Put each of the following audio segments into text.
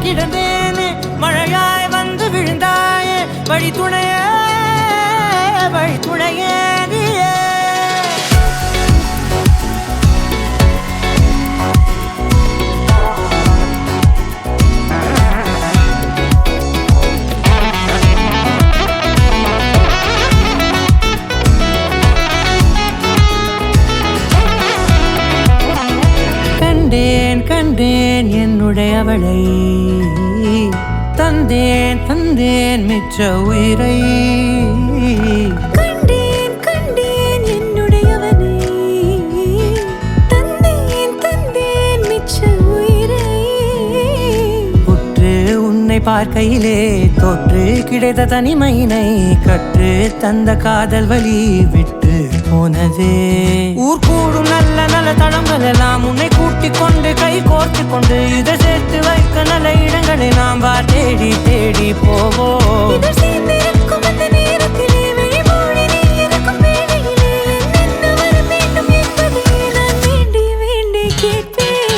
கிடந்தேனே மழையாய் வந்து விழுந்தாயே வழி துணையே நீயே கண்டேன் என்னுடையவளை தந்தேன் மிச்ச உயிரை கண்டேன் என்னுடையவனை தந்தேன் மிச்ச உயிரை உற்று உன்னை பார்க்கையிலே தோற்று கிடைத்த தனிமையினை கற்று தந்த காதல் வழி விட்டு போனதே ஊர் கூடும் நல்ல நல்ல தளங்கள் எல்லாம் உன்னை கூட்டிக் கொண்டு கை கோர்த்து கொண்டு இதை சேர்த்து வைக்க நல்ல இடங்களை நாம் தேடி போவோம்.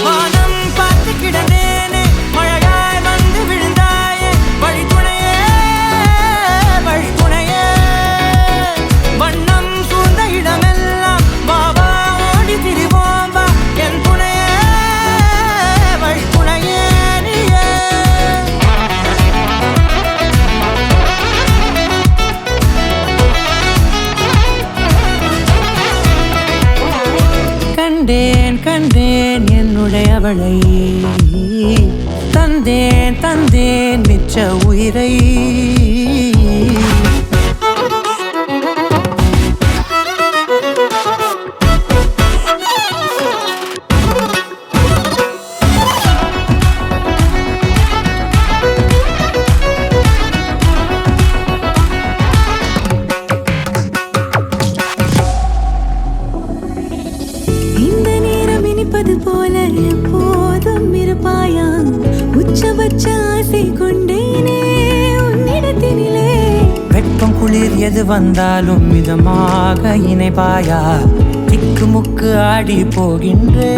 வானம் பார்த்து கிடந்தேனே மழையாய் வந்து விழுந்தாயே வழி துணையே வண்ணம் சூழ்ந்த இடமெல்லாம் பாபா ஓடி திரிவோம் வா என் துணையே வழி துணையே நீயே கண்டேன் என்னுடையவளை தந்தேன் மிச்ச உயிரை போல எப்போதும் இருப்பாயா உச்சபட்ச ஆசை கொண்டேனே உன்னிடத்தினிலே வெப்பம் குளிர் எது வந்தாலும் மிதமாக இணைப்பாயா திக்கு முக்கு ஆடி போகின்றே